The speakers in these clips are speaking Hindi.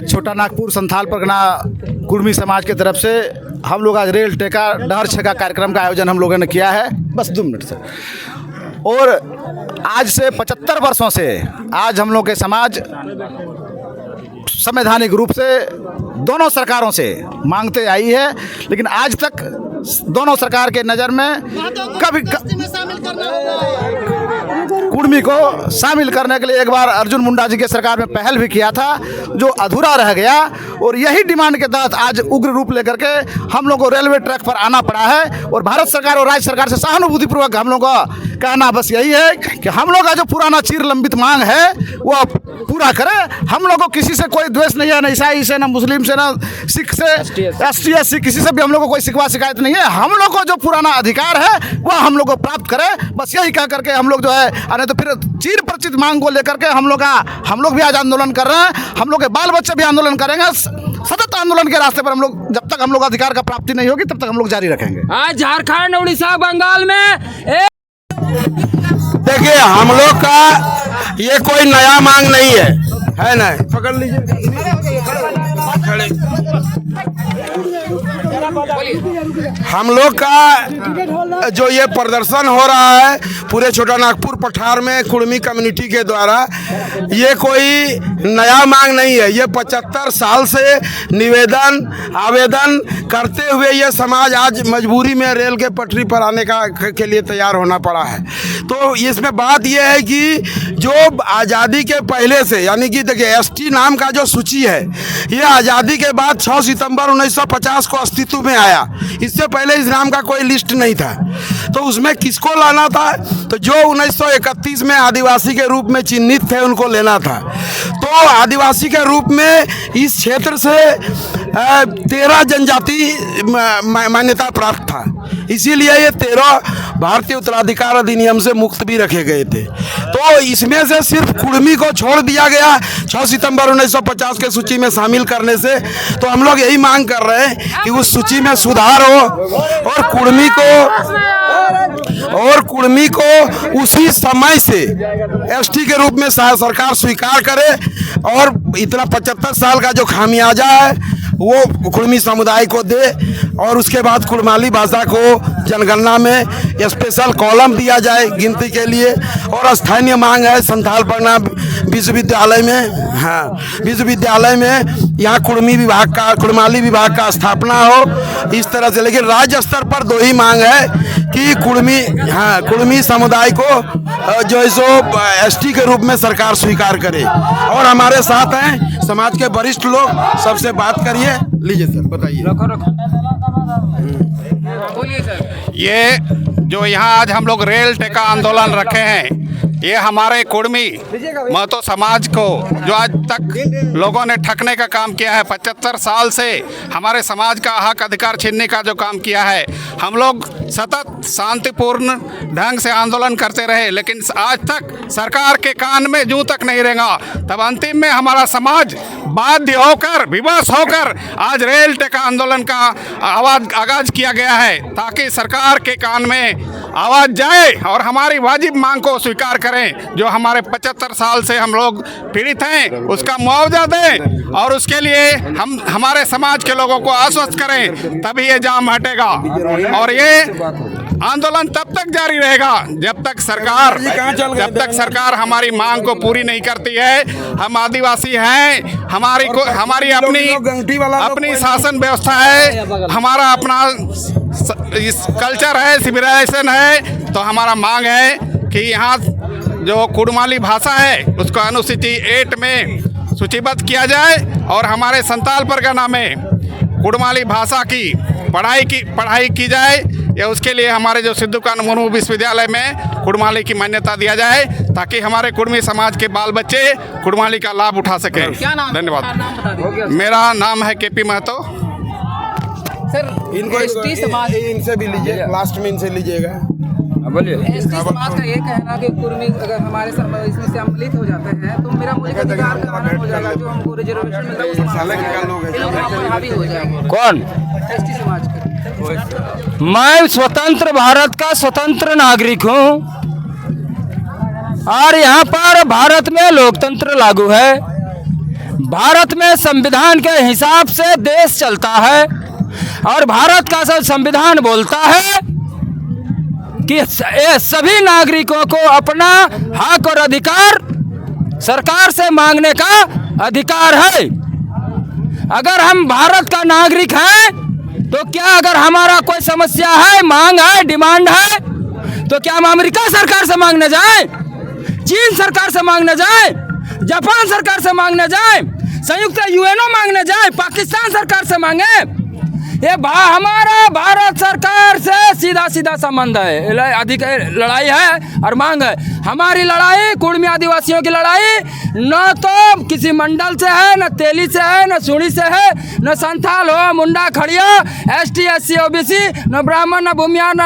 आज छोटा नागपुर संथाल परगना कुर्मी समाज की तरफ से हम लोग आज रेल टेका डहर छेका कार्यक्रम का आयोजन हम लोगों ने किया है। बस 2 मिनट से। और आज से 75 वर्षों से आज हम लोग के समाज संवैधानिक रूप से दोनों सरकारों से मांगते आई है, लेकिन आज तक दोनों सरकार के नज़र में कभी कुर्मी को शामिल करने के लिए एक बार अर्जुन मुंडा जी के सरकार में पहल भी किया था, जो अधूरा रह गया। और यही डिमांड के तहत आज उग्र रूप लेकर के हम लोग को रेलवे ट्रैक पर आना पड़ा है। और भारत सरकार और राज्य सरकार से सहानुभूतिपूर्वक हम लोग का कहना बस यही है कि हम लोग का जो पुराना चिर लंबित मांग है वो पूरा करें। हम लोग को किसी से कोई द्वेष नहीं है, न ईसाई से, न मुस्लिम से, न सिख से, एसटी एससी किसी से भी हम लोग को कोई शिकवा शिकायत नहीं है। हम लोग को जो पुराना अधिकार है वह हम लोग को प्राप्त करें, बस यही कह करके हम लोग जो है, अरे तो फिर चिर परिचित मांग को लेकर के हम लोग भी आज आंदोलन कर रहे हैं। हम लोग के बाल बच्चे भी आंदोलन करेंगे। सतत आंदोलन के रास्ते पर हम लोग, जब तक हम लोग अधिकार का प्राप्ति नहीं होगी तब तक हम लोग जारी रखेंगे। आज झारखंड, उड़ीसा, बंगाल में देखिए, हम लोग का ये कोई नया मांग नहीं है ना। पकड़ लीजिए। हम लोग का जो ये प्रदर्शन हो रहा है पूरे छोटा नागपुर पठार में कुर्मी कम्युनिटी के द्वारा, ये कोई नया मांग नहीं है। ये 75 साल से निवेदन आवेदन करते हुए ये समाज आज मजबूरी में रेल के पटरी पर आने के लिए तैयार होना पड़ा है। तो इसमें बात ये है कि जो आज़ादी के पहले से, यानी कि देखिए एसटी नाम का जो सूची है, ये आज़ादी के बाद 6 सितंबर 1950 को अस्तित्व में आया। इससे पहले इस नाम का कोई लिस्ट नहीं था। तो उसमें किसको लाना था? तो जो 1931 में आदिवासी के रूप में चिन्हित थे उनको लेना था। तो आदिवासी के रूप में इस क्षेत्र से 13 जनजाति मान्यता प्राप्त था। इसीलिए ये 13 भारतीय उत्तराधिकार अधिनियम से मुक्त भी रखे गए थे। तो इसमें से सिर्फ कुर्मी को छोड़ दिया गया 6 सितंबर 1950 के सूची में शामिल करने से। तो हम लोग यही मांग कर रहे हैं कि उस सूची में सुधार हो और कुर्मी को उसी समय से एसटी के रूप में सरकार स्वीकार करे। और इतना 75 साल का जो खामियाजा है वो कुर्मी समुदाय को दे। और उसके बाद कुड़माली भाषा को जनगणना में स्पेशल कॉलम दिया जाए गिनती के लिए। और स्थानीय मांग है संथाल परगना विश्वविद्यालय में, हाँ विश्वविद्यालय में यहाँ कुड़माली विभाग का स्थापना हो इस तरह से। लेकिन राज्य स्तर पर 2 ही मांग है कि कुर्मी समुदाय को जो है सो एसटी के रूप में सरकार स्वीकार करे। और हमारे साथ हैं समाज के वरिष्ठ लोग, सबसे बात करिए। लीजिए सर, बताइए। बोलिए सर। ये जो यहाँ आज हम लोग रेल टेका आंदोलन रखे हैं, ये हमारे कुर्मी महतो समाज को जो आज तक लोगों ने ठगने का काम किया है, 75 साल से हमारे समाज का हक अधिकार छीनने का जो काम किया है, हम लोग सतत शांतिपूर्ण ढंग से आंदोलन करते रहे, लेकिन आज तक सरकार के कान में जूं तक नहीं रेंगा। तब अंतिम में हमारा समाज बाध्य होकर, विवश होकर आज रेल टेका आंदोलन का आगाज किया गया है, ताकि सरकार के कान में आवाज़ जाए और हमारी वाजिब मांग को स्वीकार करें। जो हमारे 75 साल से हम लोग पीड़ित हैं उसका मुआवजा दें और उसके लिए हम हमारे समाज के लोगों को आश्वस्त करें, तभी ये जाम हटेगा। और ये आंदोलन तब तक जारी रहेगा जब तक सरकार हमारी मांग को पूरी नहीं करती है। हम आदिवासी हैं, हमारी अपनी शासन व्यवस्था है, हमारा अपना कल्चर है, सिविलाइजेशन है। तो हमारा मांग है कि यहाँ जो कुड़माली भाषा है उसको अनुसूची 8 में सूचीबद्ध किया जाए और हमारे संथाल परगना में कुड़माली भाषा की पढ़ाई की जाए। या उसके लिए हमारे जो सिद्धू कानू मुर्मू विश्वविद्यालय में कुड़माली की मान्यता दिया जाए, ताकि हमारे कुर्मी समाज के बाल बच्चे कुड़माली का लाभ उठा सकें। धन्यवाद। मेरा नाम है केपी महतो। सर, एसटी समाज इनसे भी लीजिए, लास्ट में इनसे लीजिएगा। बोलिए। एसटी समाज का ये कहना कि कुर्मी अगर हमारे इसमें सम्मिलित हो जाते हैं तो मेरा मौलिक अधिकार का हनन हो जाएगा, जो हमको रिजर्वेशन मिलता है वो प्रभावी हो जाएगा। कौन? एसटी समाज का। मैं स्वतंत्र भारत का स्वतंत्र नागरिक हूँ और यहाँ पर भारत में लोकतंत्र लागू है। भारत में संविधान के हिसाब से देश चलता है और भारत का संविधान बोलता है कि ये सभी नागरिकों को अपना हक और अधिकार सरकार से मांगने का अधिकार है। अगर हम भारत का नागरिक हैं तो क्या अगर हमारा कोई समस्या है, मांग है, डिमांड है, तो क्या हम अमेरिका सरकार से मांगने जाएं, चीन सरकार से मांगने जाएं, जापान सरकार से मांगने जाएं, संयुक्त यूएनओ मांगने जाएं, पाकिस्तान सरकार से मांगे? ये हमारा भारत सरकार से सीधा सीधा संबंध है, अधिक लड़ाई है और मांग है। हमारी लड़ाई कुड़मी आदिवासियों की लड़ाई न तो किसी मंडल से है, न तेली से है, न सुनी से है, न संथाल हो, मुंडा, खड़िया, एसटी, एससी, ओबीसी, न ब्राह्मण, न भूमिया, न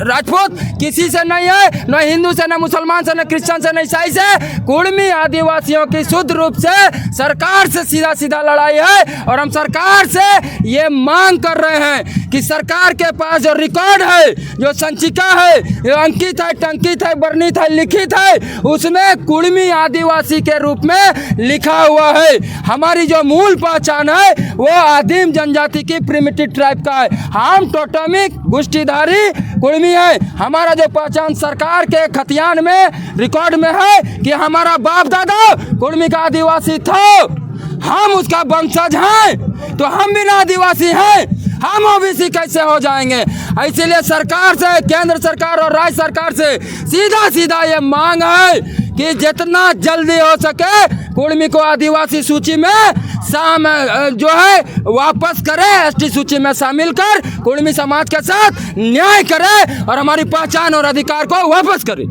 राजपूत, किसी से नहीं है, न हिंदू से, न मुसलमान से, न क्रिश्चियन से, न ईसाई से। कुड़मी आदिवासियों की शुद्ध रूप से सरकार से सीधा सीधा लड़ाई है और हम सरकार से ये मांग कर रहे हैं कि सरकार के पास जो रिकॉर्ड है, जो संचिका है, जो अंकित है, टंकित है, वर्णित है, लिखित है, उसमें कुड़मी आदिवासी के रूप में लिखा हुआ है। हमारी जो मूल पहचान है वो आदिम जनजाति की प्रिमिटिव ट्राइब का है। हम टोटमिक गोष्ठीधारी कुड़मी है। हमारा जो पहचान सरकार के खतियान में रिकॉर्ड में है कि हमारा बाप दादा कुड़मी का आदिवासी था, हम उसका वंशज हैं, तो हम भी ना आदिवासी हैं, हम ओबीसी कैसे हो जाएंगे? इसलिए सरकार से, केंद्र सरकार और राज्य सरकार से सीधा सीधा ये मांग है कि जितना जल्दी हो सके कुड़मी को आदिवासी सूची में जो है वापस करे, एसटी सूची में शामिल कर कुड़मी समाज के साथ न्याय करे और हमारी पहचान और अधिकार को वापस करे।